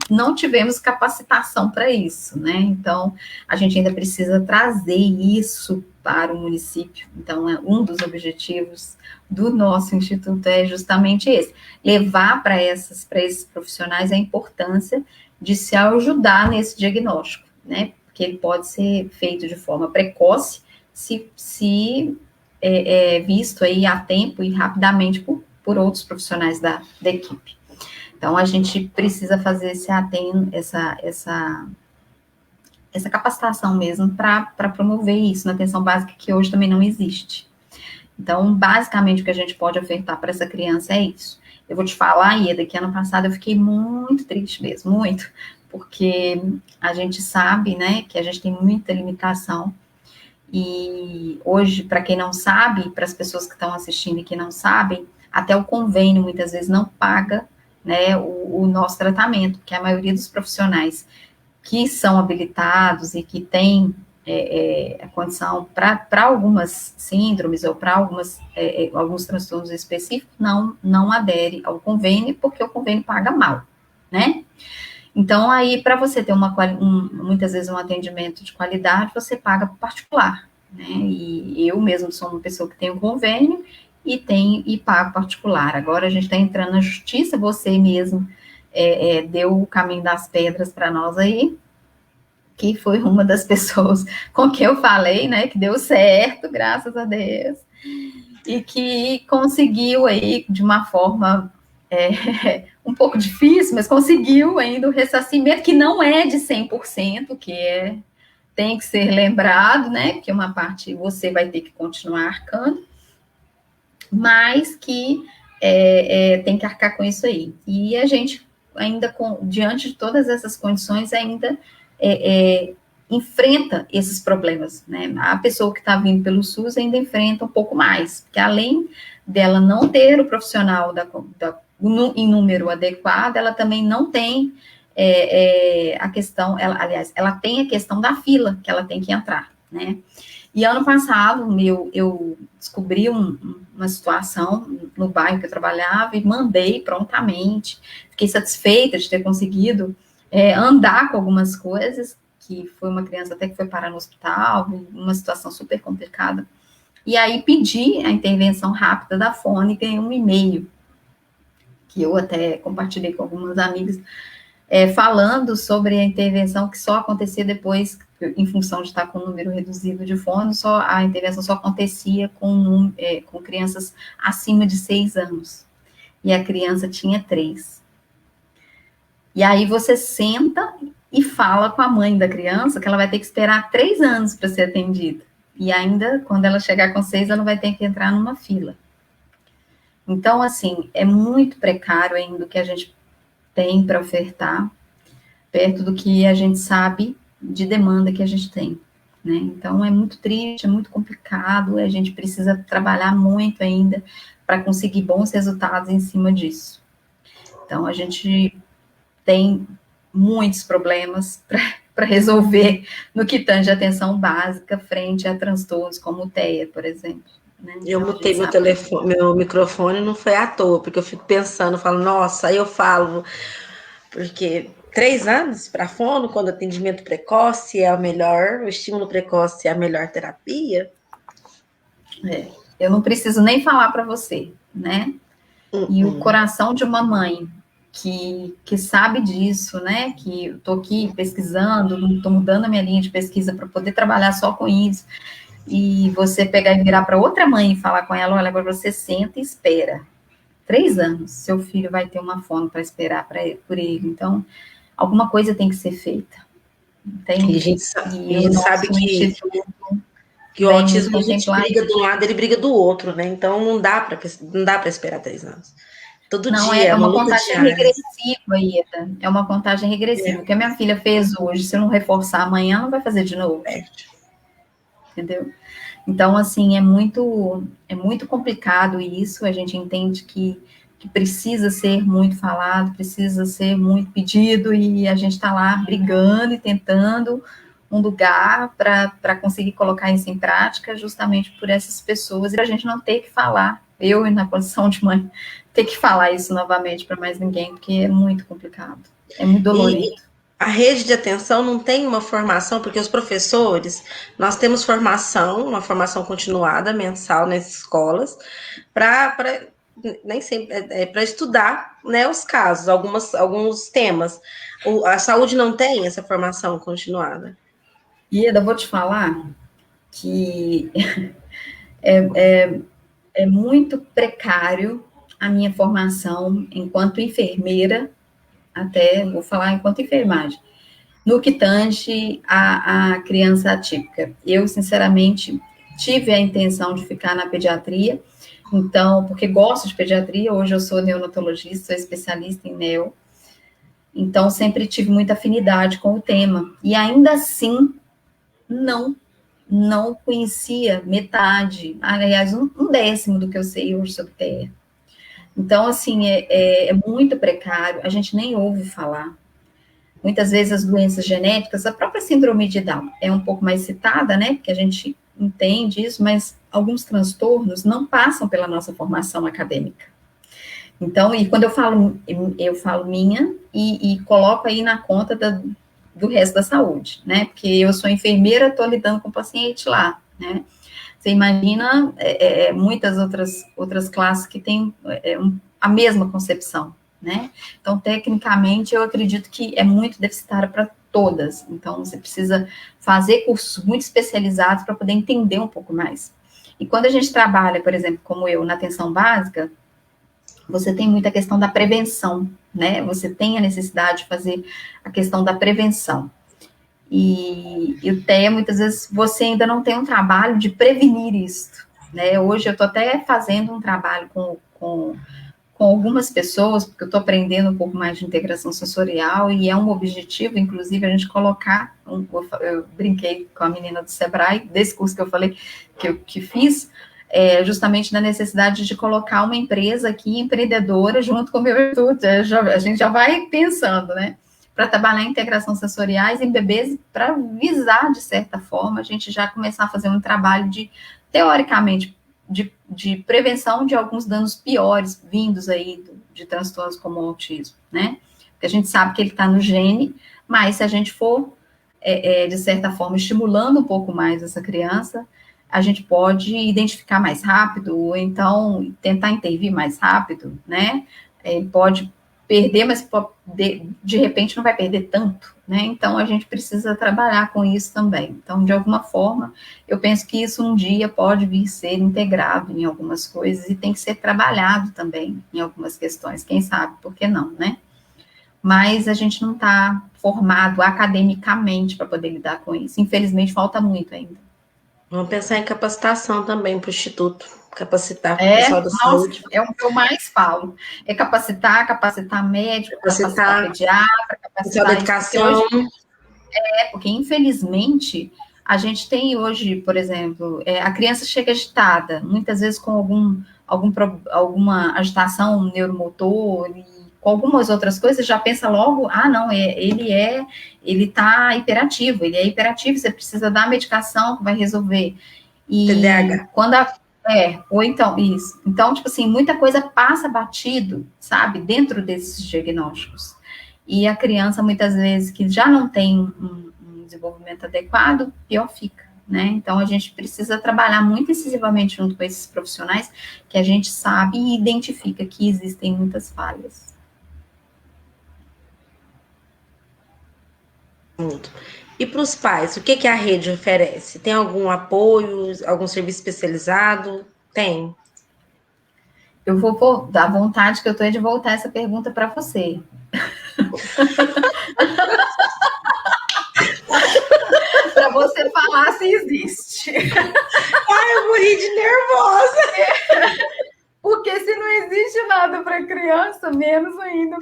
não tivemos capacitação para isso, né? Então, a gente ainda precisa trazer isso para o município. Então, um dos objetivos do nosso instituto é justamente esse: levar para esses profissionais a importância de se ajudar nesse diagnóstico, né? Porque ele pode ser feito de forma precoce, se visto aí a tempo e rapidamente por outros profissionais da equipe. Então, a gente precisa fazer essa capacitação mesmo para promover isso na atenção básica, que hoje também não existe. Então, basicamente, o que a gente pode ofertar para essa criança é isso. Eu vou te falar, Ieda, que ano passado eu fiquei muito triste mesmo, muito, porque a gente sabe, né, que a gente tem muita limitação. E hoje, para quem não sabe, para as pessoas que estão assistindo e que não sabem, até o convênio muitas vezes não paga, né, o nosso tratamento, que a maioria dos profissionais que são habilitados e que têm a condição para algumas síndromes ou para alguns transtornos específicos, não adere ao convênio, porque o convênio paga mal, né? Então, aí, para você ter muitas vezes um atendimento de qualidade, você paga particular, né? E eu mesmo sou uma pessoa que tem um convênio e pago particular. Agora a gente está entrando na justiça, você mesmo deu o caminho das pedras para nós aí, que foi uma das pessoas com quem eu falei, né, que deu certo, graças a Deus, e que conseguiu aí, de uma forma um pouco difícil, mas conseguiu ainda o ressarcimento, que não é de 100%, tem que ser lembrado, né, porque uma parte você vai ter que continuar arcando, mas que tem que arcar com isso aí. E a gente ainda, diante de todas essas condições, ainda enfrenta esses problemas, né? A pessoa que está vindo pelo SUS ainda enfrenta um pouco mais, porque além dela não ter o profissional em número adequado, ela também não tem a questão, ela tem a questão da fila que ela tem que entrar, né? E ano passado, eu descobri uma situação no bairro que eu trabalhava e mandei prontamente. Fiquei satisfeita de ter conseguido andar com algumas coisas, que foi uma criança até que foi parar no hospital, uma situação super complicada. E aí pedi a intervenção rápida da Fone e ganhei um e-mail, que eu até compartilhei com algumas amigas, falando sobre a intervenção que só acontecia depois, em função de estar com um número reduzido de fones, a intervenção só acontecia com crianças acima de 6 anos. E a criança tinha 3. E aí você senta e fala com a mãe da criança que ela vai ter que esperar 3 anos para ser atendida. E ainda, quando ela chegar com 6, ela vai ter que entrar numa fila. Então, assim, é muito precário ainda o que a gente tem para ofertar, perto do que a gente sabe de demanda que a gente tem, né? Então, é muito triste, é muito complicado, a gente precisa trabalhar muito ainda para conseguir bons resultados em cima disso. Então, a gente tem muitos problemas para resolver no que tange a atenção básica frente a transtornos como o TEA, por exemplo. Né? Eu então, mutei meu microfone, não foi à toa, porque eu fico pensando, falo, nossa, aí eu falo, porque 3 anos para fono, quando atendimento precoce é o melhor, o estímulo precoce é a melhor terapia. Eu não preciso nem falar para você, né? E o coração de uma mãe que sabe disso, né? Que eu estou aqui pesquisando, estou mudando a minha linha de pesquisa para poder trabalhar só com isso. E você pegar e virar para outra mãe e falar com ela, olha, agora você senta e espera. 3 anos, seu filho vai ter uma fono para esperar por ele. Então, alguma coisa tem que ser feita. E a gente sabe que o autismo, a gente briga de um lado, ele briga do outro, né? Então, não dá para esperar 3 anos. Todo não, dia, é uma luta contagem diária. regressiva, Ieda. É uma contagem regressiva. O que a minha filha fez hoje, se eu não reforçar amanhã, não vai fazer de novo. Entendeu? Então, assim, é muito complicado isso. A gente entende que precisa ser muito falado, precisa ser muito pedido, e a gente está lá brigando e tentando um lugar para conseguir colocar isso em prática, justamente por essas pessoas, e a gente não ter que falar, eu, na condição de mãe, ter que falar isso novamente para mais ninguém, porque é muito complicado, é muito dolorido. A rede de atenção não tem uma formação, porque os professores, nós temos formação, uma formação continuada, mensal, nas escolas, nem sempre para estudar, né, os casos, alguns temas. A saúde não tem essa formação continuada. Ieda, vou te falar que é muito precário a minha formação enquanto enfermeira, até vou falar enquanto enfermagem, no que tange a criança atípica. Eu, sinceramente, tive a intenção de ficar na pediatria, então, porque gosto de pediatria, hoje eu sou neonatologista, sou especialista em neo, então sempre tive muita afinidade com o tema, e ainda assim, não conhecia metade, aliás, um décimo do que eu sei hoje sobre TEA. Então, assim, é muito precário, a gente nem ouve falar. Muitas vezes as doenças genéticas, a própria síndrome de Down é um pouco mais citada, né, porque a gente entende isso, mas alguns transtornos não passam pela nossa formação acadêmica. Então, e quando eu falo minha e coloco aí na conta do resto da saúde, né, porque eu sou enfermeira, estou lidando com o paciente lá, né. Você imagina muitas outras classes que têm a mesma concepção, né? Então, tecnicamente, eu acredito que é muito deficitário para todas. Então, você precisa fazer cursos muito especializados para poder entender um pouco mais. E quando a gente trabalha, por exemplo, como eu, na atenção básica, você tem muita questão da prevenção, né? Você tem a necessidade de fazer a questão da prevenção. E o TEA, muitas vezes, você ainda não tem um trabalho de prevenir isso, né? Hoje eu estou até fazendo um trabalho com algumas pessoas, porque eu estou aprendendo um pouco mais de integração sensorial, e é um objetivo, inclusive, a gente colocar, eu brinquei com a menina do Sebrae, desse curso que eu falei, que fiz, justamente na necessidade de colocar uma empresa aqui, empreendedora, junto com o meu estudo, a gente já vai pensando, né? Para trabalhar integração sensoriais em bebês, para visar, de certa forma, a gente já começar a fazer um trabalho de, teoricamente, de prevenção de alguns danos piores vindos aí de transtornos como o autismo, né? Porque a gente sabe que ele está no gene, mas se a gente for, de certa forma, estimulando um pouco mais essa criança, a gente pode identificar mais rápido, ou então tentar intervir mais rápido, né? Pode perder, mas de repente não vai perder tanto, né? Então a gente precisa trabalhar com isso também. Então, de alguma forma, eu penso que isso um dia pode vir ser integrado em algumas coisas e tem que ser trabalhado também em algumas questões. Quem sabe, por que não, né? Mas a gente não está formado academicamente para poder lidar com isso. Infelizmente, falta muito ainda. Vamos pensar em capacitação também para o Instituto, capacitar o pessoal da Nossa, saúde. é o que eu mais falo. É capacitar médico, capacitar pediatra, pessoal da capacitar isso, educação. porque infelizmente a gente tem hoje, por exemplo, a criança chega agitada, muitas vezes com alguma agitação neuromotor e com algumas outras coisas, já pensa logo, não, ele está hiperativo, ele é hiperativo, você precisa dar a medicação que vai resolver. E TDAH. ou então, isso. Então, tipo assim, muita coisa passa batido, sabe, dentro desses diagnósticos. E a criança, muitas vezes, que já não tem um desenvolvimento adequado, pior fica, né? Então, a gente precisa trabalhar muito incisivamente junto com esses profissionais, que a gente sabe e identifica que existem muitas falhas. E para os pais, o que a rede oferece? Tem algum apoio, algum serviço especializado? Tem. Eu vou dar vontade que eu estou de voltar essa pergunta para você. Para você falar se existe. Ai, eu morri de nervosa. Porque se não existe nada para criança, menos ainda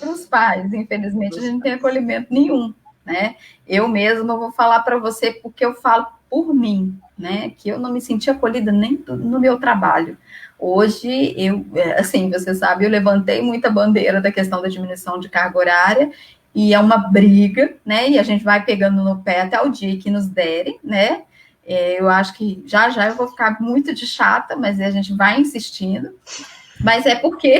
para os pais. Infelizmente, a gente não tem acolhimento nenhum, né? Eu mesma vou falar para você porque eu falo por mim, né? Que eu não me senti acolhida nem no meu trabalho. Hoje, assim, você sabe, eu levantei muita bandeira da questão da diminuição de carga horária, e é uma briga, né? E a gente vai pegando no pé até o dia que nos derem, né? Eu acho que já eu vou ficar muito de chata, mas a gente vai insistindo. Mas é porque,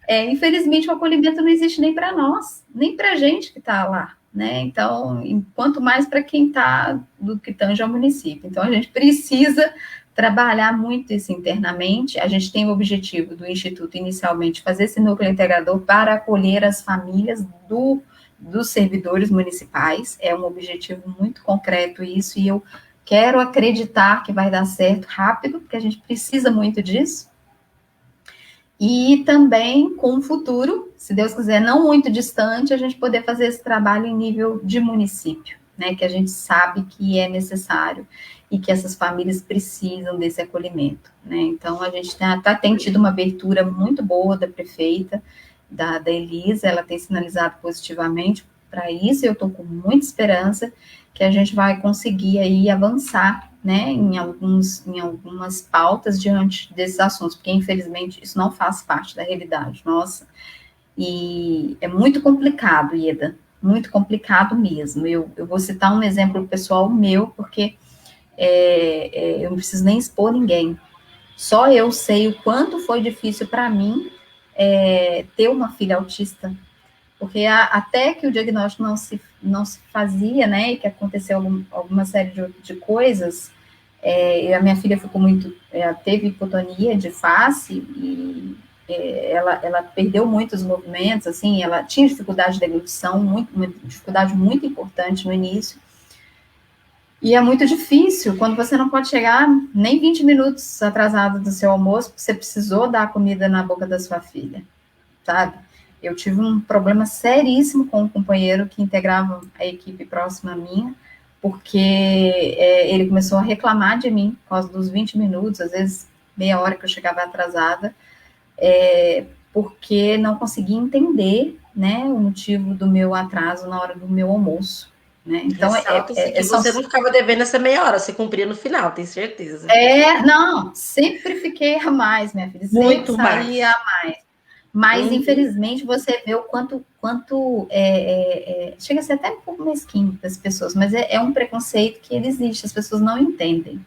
infelizmente, o acolhimento não existe nem para nós, nem para a gente que está lá, né? Então, quanto mais para quem está do que tange ao município. Então, a gente precisa trabalhar muito isso internamente. A gente tem o objetivo do Instituto, inicialmente, fazer esse núcleo integrador para acolher as famílias dos servidores municipais. É um objetivo muito concreto isso, e eu quero acreditar que vai dar certo rápido, porque a gente precisa muito disso. E também com o futuro, se Deus quiser, não muito distante, a gente poder fazer esse trabalho em nível de município, né? Que a gente sabe que é necessário e que essas famílias precisam desse acolhimento, né? Então, a gente tem tido uma abertura muito boa da prefeita, da Elisa, ela tem sinalizado positivamente para isso, e eu estou com muita esperança que a gente vai conseguir aí avançar, né, em algumas pautas diante desses assuntos, porque infelizmente isso não faz parte da realidade nossa, e é muito complicado, Ieda, muito complicado mesmo. Eu vou citar um exemplo pessoal meu, porque eu não preciso nem expor ninguém. Só eu sei o quanto foi difícil para mim ter uma filha autista, porque até que o diagnóstico não se fazia, né, e que aconteceu alguma série de coisas, a minha filha ficou teve hipotonia de face e ela perdeu muitos movimentos, assim, ela tinha dificuldade de deglutição, uma dificuldade muito importante no início, e é muito difícil quando você não pode chegar nem 20 minutos atrasado do seu almoço, porque você precisou dar a comida na boca da sua filha, sabe? Eu tive um problema seríssimo com um companheiro que integrava a equipe próxima a minha, porque ele começou a reclamar de mim por causa dos 20 minutos, às vezes meia hora que eu chegava atrasada, porque não conseguia entender, né, o motivo do meu atraso na hora do meu almoço. Né? Então, Ressalta-se que você não ficava devendo essa meia hora, você cumpria no final, tenho certeza. Não, sempre fiquei a mais, minha filha, Muito sempre saía mais. a mais. Mas, infelizmente, você vê o quanto chega a ser até um pouco mesquinho das pessoas, mas é um preconceito que ele existe, as pessoas não entendem.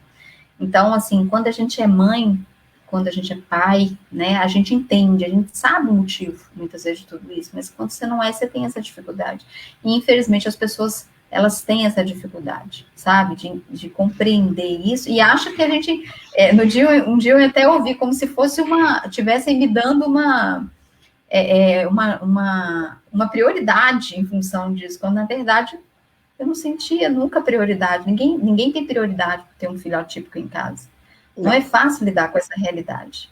Então, assim, quando a gente é mãe, quando a gente é pai, né, a gente entende, a gente sabe o motivo, muitas vezes, de tudo isso, mas quando você não é, você tem essa dificuldade. E, infelizmente, as pessoas, elas têm essa dificuldade, sabe, de compreender isso, e acha que a gente, um dia eu até ouvi como se fosse tivessem me dando uma prioridade em função disso, quando, na verdade, eu não sentia nunca prioridade, ninguém tem prioridade por ter um filho atípico em casa. Não é fácil lidar com essa realidade.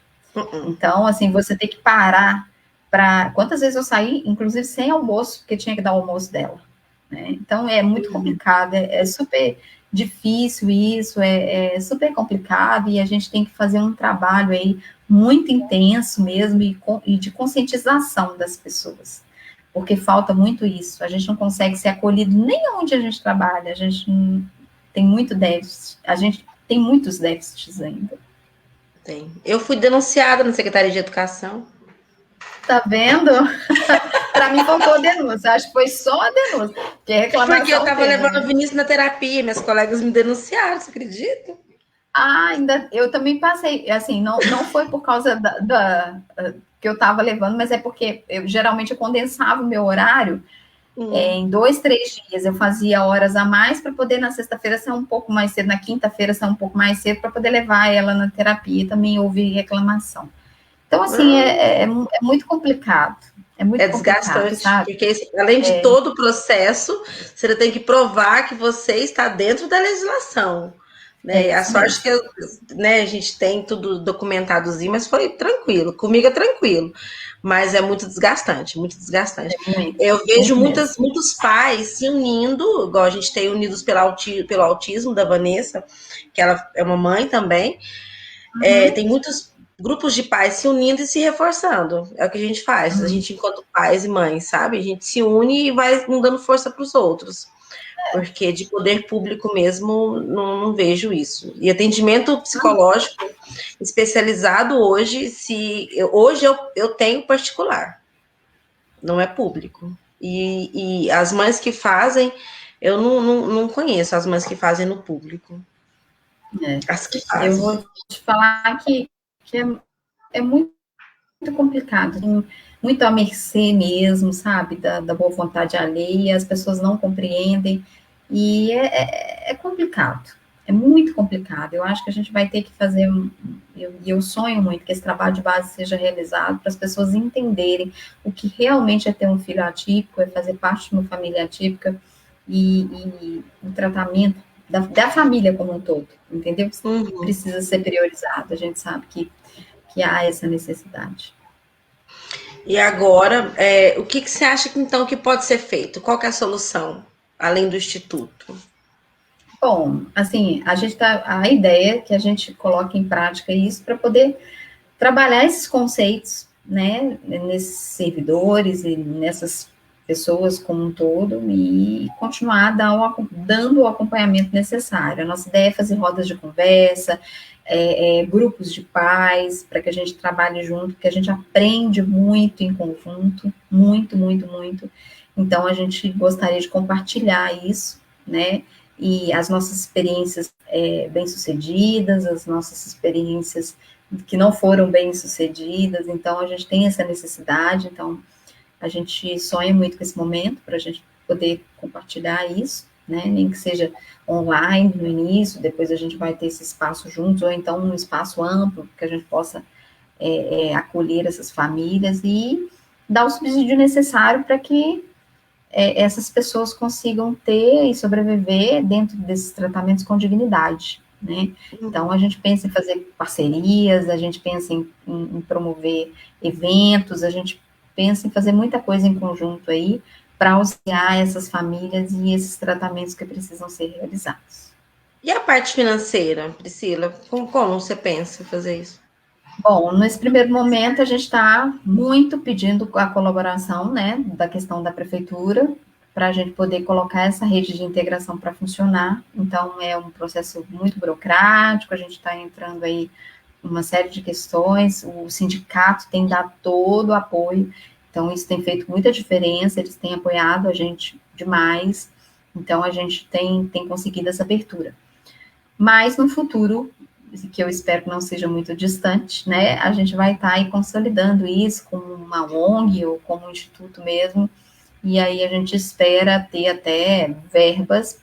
Então, assim, você tem que parar para... Quantas vezes eu saí, inclusive, sem almoço, porque tinha que dar o almoço dela. Né? Então, é muito complicado, é super difícil isso, é super complicado, e a gente tem que fazer um trabalho aí muito intenso mesmo, e de conscientização das pessoas. Porque falta muito isso. A gente não consegue ser acolhido nem onde a gente trabalha, a gente tem muito déficit, a gente tem muitos déficits ainda. Tem. Eu fui denunciada na Secretaria de Educação. Tá vendo? Para mim faltou a denúncia, acho que foi só a denúncia. Porque eu tava levando o Vinícius na terapia, minhas colegas me denunciaram, você acredita? Eu também passei, assim, não foi por causa que eu estava levando, mas é porque geralmente eu condensava o meu horário em 2, 3 dias. Eu fazia horas a mais para poder na sexta-feira ser um pouco mais cedo, na quinta-feira ser um pouco mais cedo para poder levar ela na terapia e também houve reclamação. Então, assim, é muito complicado. É muito desgastante, sabe? porque além de todo o processo, você tem que provar que você está dentro da legislação. Né? A sorte que a gente tem tudo documentadozinho, mas foi tranquilo. Comigo é tranquilo. Mas é muito desgastante, muito desgastante. Eu vejo muitos pais se unindo, igual a gente tem Unidos pelo Autismo, da Vanessa, que ela é uma mãe também. Tem muitos grupos de pais se unindo e se reforçando. É o que a gente faz. A gente, enquanto pais e mães, sabe? A gente se une e vai dando força para os outros. Porque de poder público mesmo, não vejo isso. E atendimento psicológico especializado hoje, hoje eu tenho particular, não é público. E as mães que fazem, eu não conheço as mães que fazem no público. As que fazem. Eu vou te falar que é muito complicado, muito à mercê mesmo, sabe, da boa vontade alheia, as pessoas não compreendem, e é complicado, é muito complicado. Eu acho que a gente vai ter que fazer, eu sonho muito que esse trabalho de base seja realizado para as pessoas entenderem o que realmente é ter um filho atípico, é fazer parte de uma família atípica, e o tratamento da família como um todo, entendeu? Precisa ser priorizado, a gente sabe que há essa necessidade. E agora, o que você acha então que pode ser feito? Qual que é a solução, além do Instituto? Bom, assim, a ideia é que a gente coloque em prática isso para poder trabalhar esses conceitos, né, nesses servidores e nessas pessoas como um todo, e continuar dando o acompanhamento necessário. A nossa ideia é fazer rodas de conversa, grupos de pais, para que a gente trabalhe junto, que a gente aprende muito em conjunto, muito, muito, muito, Então, a gente gostaria de compartilhar isso, né? E as nossas experiências bem-sucedidas, as nossas experiências que não foram bem-sucedidas. Então, a gente tem essa necessidade. Então, a gente sonha muito com esse momento para a gente poder compartilhar isso, né? Nem que seja online no início, depois a gente vai ter esse espaço juntos, ou então um espaço amplo que a gente possa acolher essas famílias e dar o subsídio necessário para que essas pessoas consigam ter e sobreviver dentro desses tratamentos com dignidade, né? Então, a gente pensa em fazer parcerias, a gente pensa em promover eventos, a gente pensa em fazer muita coisa em conjunto aí para auxiliar essas famílias e esses tratamentos que precisam ser realizados. E a parte financeira, Priscila? Como você pensa em fazer isso? Bom, nesse primeiro momento, a gente está muito pedindo a colaboração, né, da questão da prefeitura, para a gente poder colocar essa rede de integração para funcionar. Então, é um processo muito burocrático, a gente está entrando aí uma série de questões, o sindicato tem dado todo o apoio, então isso tem feito muita diferença, eles têm apoiado a gente demais, então a gente tem conseguido essa abertura. Mas no futuro, que eu espero que não seja muito distante, né, a gente vai estar aí consolidando isso como uma ONG ou como um instituto mesmo, e aí a gente espera ter até verbas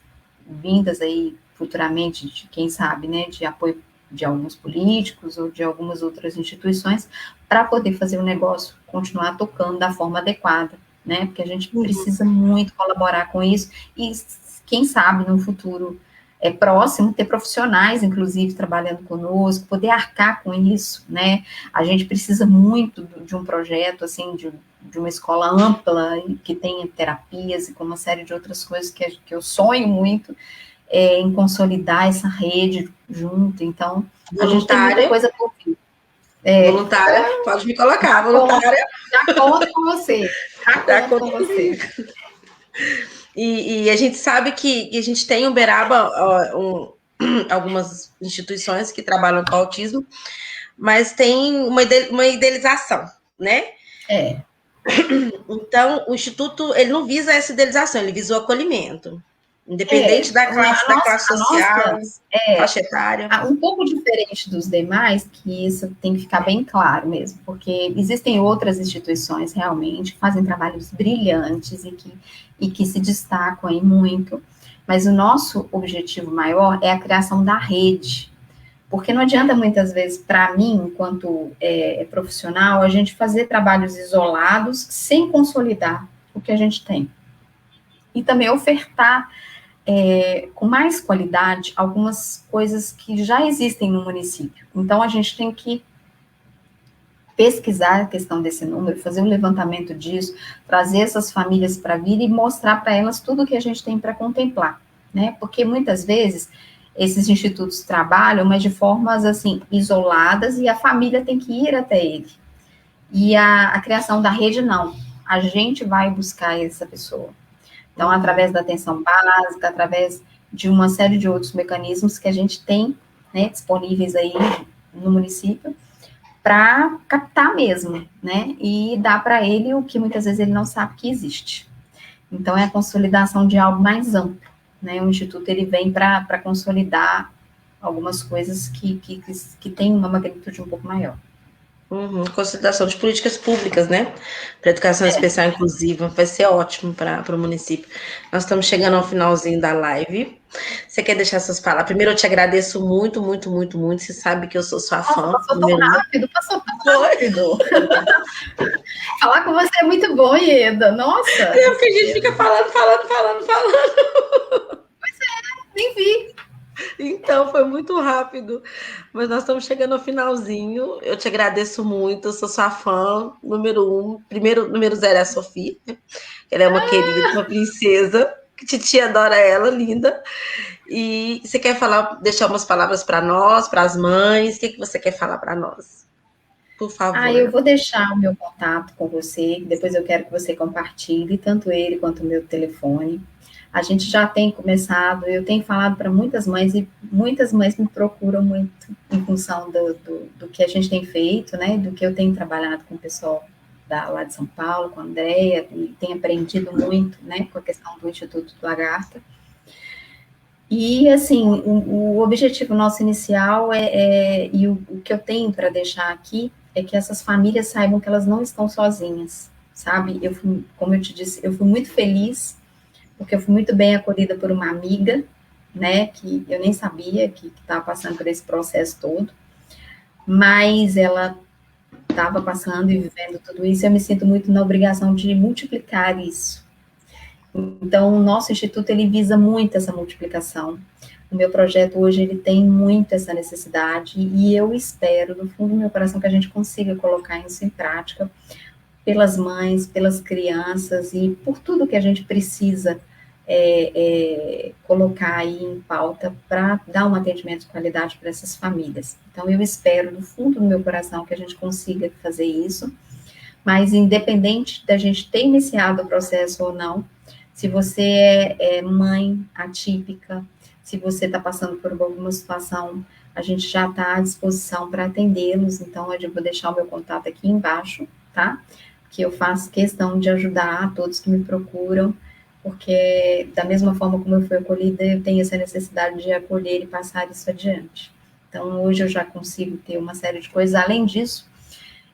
vindas aí futuramente, de quem sabe, né, de apoio de alguns políticos ou de algumas outras instituições, para poder fazer o negócio continuar tocando da forma adequada, né, porque a gente precisa muito colaborar com isso, e quem sabe no futuro próximo, ter profissionais, inclusive, trabalhando conosco, poder arcar com isso, né? A gente precisa muito de um projeto, assim, de uma escola ampla, que tenha terapias e com uma série de outras coisas que eu sonho muito em consolidar essa rede junto. Então, a gente tem muita coisa por vir. Voluntária, pode me colocar, voluntária. Já conto com você. Já conto com você. E a gente sabe que a gente tem em Uberaba algumas instituições que trabalham com autismo, mas tem uma idealização, né? Então, o Instituto, ele não visa essa idealização, ele visa o acolhimento. Independente da classe social, faixa etária. Um pouco diferente dos demais, que isso tem que ficar bem claro mesmo, porque existem outras instituições realmente que fazem trabalhos brilhantes e que se destacam aí muito, mas o nosso objetivo maior é a criação da rede, porque não adianta muitas vezes, para mim, enquanto profissional, a gente fazer trabalhos isolados sem consolidar o que a gente tem. E também ofertar com mais qualidade algumas coisas que já existem no município. Então, a gente tem que pesquisar a questão desse número, fazer um levantamento disso, trazer essas famílias para vir e mostrar para elas tudo que a gente tem para contemplar, né? Porque muitas vezes esses institutos trabalham, mas de formas assim isoladas e a família tem que ir até ele. E a criação da rede não. A gente vai buscar essa pessoa. Então, através da atenção básica, através de uma série de outros mecanismos que a gente tem, né, disponíveis aí no município, para captar mesmo, né, e dar para ele o que muitas vezes ele não sabe que existe. Então, é a consolidação de algo mais amplo, né, o Instituto, ele vem para consolidar algumas coisas que têm uma magnitude um pouco maior. Consideração de políticas públicas, né? Para educação especial inclusiva, vai ser ótimo para o município. Nós estamos chegando ao finalzinho da live. Você quer deixar suas palavras? Primeiro, eu te agradeço muito, muito, muito, muito. Você sabe que eu sou sua fã. Passou tão rápido. Falar com você é muito bom, Ieda. Nossa. É porque a gente fica falando. Pois é, nem vi. Então, foi muito rápido. Mas nós estamos chegando ao finalzinho. Eu te agradeço muito. Eu sou sua fã, número 1. Primeiro, número 0 é a Sofia. Ela é uma querida, uma princesa. Que titia adora ela, linda. E você quer deixar umas palavras para nós, para as mães? O que você quer falar para nós? Por favor. Eu vou deixar o meu contato com você. Depois eu quero que você compartilhe, tanto ele quanto o meu telefone. A gente já tem começado, eu tenho falado para muitas mães, e muitas mães me procuram muito em função do que a gente tem feito, né, do que eu tenho trabalhado com o pessoal lá de São Paulo, com a Andrea, e tem aprendido muito, né, com a questão do Instituto do Lagarta. E, assim, o objetivo nosso inicial e o que eu tenho para deixar aqui é que essas famílias saibam que elas não estão sozinhas, sabe? Como eu te disse, eu fui muito feliz, porque eu fui muito bem acolhida por uma amiga, né, que eu nem sabia que estava passando por esse processo todo, mas ela estava passando e vivendo tudo isso, e eu me sinto muito na obrigação de multiplicar isso. Então, o nosso instituto, ele visa muito essa multiplicação. O meu projeto hoje, ele tem muito essa necessidade, e eu espero, do fundo do meu coração, que a gente consiga colocar isso em prática, pelas mães, pelas crianças, e por tudo que a gente precisa colocar aí em pauta para dar um atendimento de qualidade para essas famílias. Então, eu espero, do fundo do meu coração, que a gente consiga fazer isso, mas independente da gente ter iniciado o processo ou não, se você é mãe atípica, se você está passando por alguma situação, a gente já está à disposição para atendê-los, então eu vou deixar o meu contato aqui embaixo, tá? Que eu faço questão de ajudar a todos que me procuram, porque da mesma forma como eu fui acolhida, eu tenho essa necessidade de acolher e passar isso adiante. Então, hoje eu já consigo ter uma série de coisas. Além disso,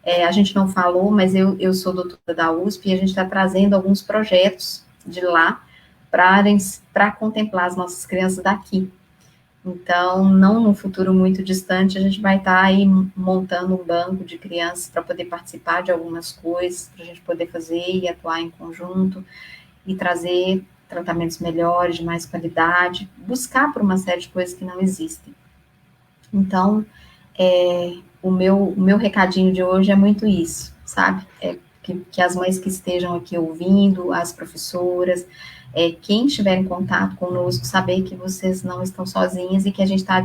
a gente não falou, mas eu sou doutora da USP e a gente está trazendo alguns projetos de lá para contemplar as nossas crianças daqui. Então, não num futuro muito distante, a gente vai estar aí montando um banco de crianças para poder participar de algumas coisas, para a gente poder fazer e atuar em conjunto e trazer tratamentos melhores, de mais qualidade, buscar por uma série de coisas que não existem. Então, o meu recadinho de hoje é muito isso, sabe? Que as mães que estejam aqui ouvindo, as professoras, quem estiver em contato conosco, saber que vocês não estão sozinhas e que a gente está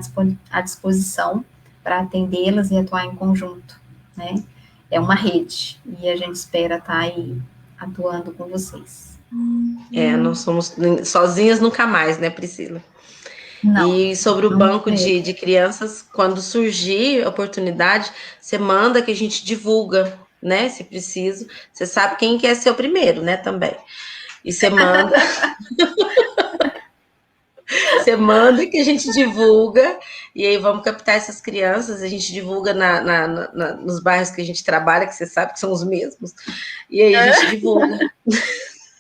à disposição para atendê-las e atuar em conjunto, né? É uma rede e a gente espera estar aí atuando com vocês. Não somos sozinhas nunca mais, né, Priscila? Não. E sobre o banco de crianças, quando surgir a oportunidade, você manda que a gente divulga, né? Se preciso. Você sabe quem quer ser o primeiro, né? Também. E você manda. Você manda que a gente divulga. E aí vamos captar essas crianças. A gente divulga nos bairros que a gente trabalha, que você sabe que são os mesmos. E aí a gente divulga.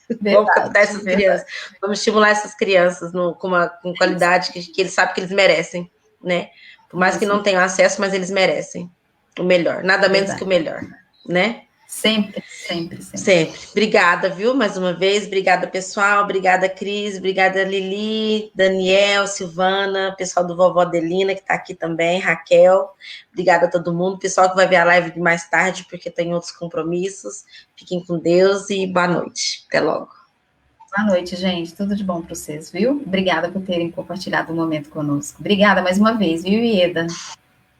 Verdade, vamos captar essas crianças, vamos estimular essas crianças com qualidade que eles sabem que eles merecem, né? Por mais que não tenham acesso, mas eles merecem o melhor, nada menos que o melhor, né? Sempre, sempre, sempre. Sempre. Obrigada, viu? Mais uma vez. Obrigada, pessoal. Obrigada, Cris. Obrigada, Lili, Daniel, Silvana, pessoal do Vovó Adelina, que está aqui também, Raquel. Obrigada a todo mundo. Pessoal que vai ver a live mais tarde, porque tem outros compromissos. Fiquem com Deus e boa noite. Até logo. Boa noite, gente. Tudo de bom para vocês, viu? Obrigada por terem compartilhado o momento conosco. Obrigada mais uma vez, viu, Ieda?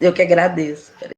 Eu que agradeço.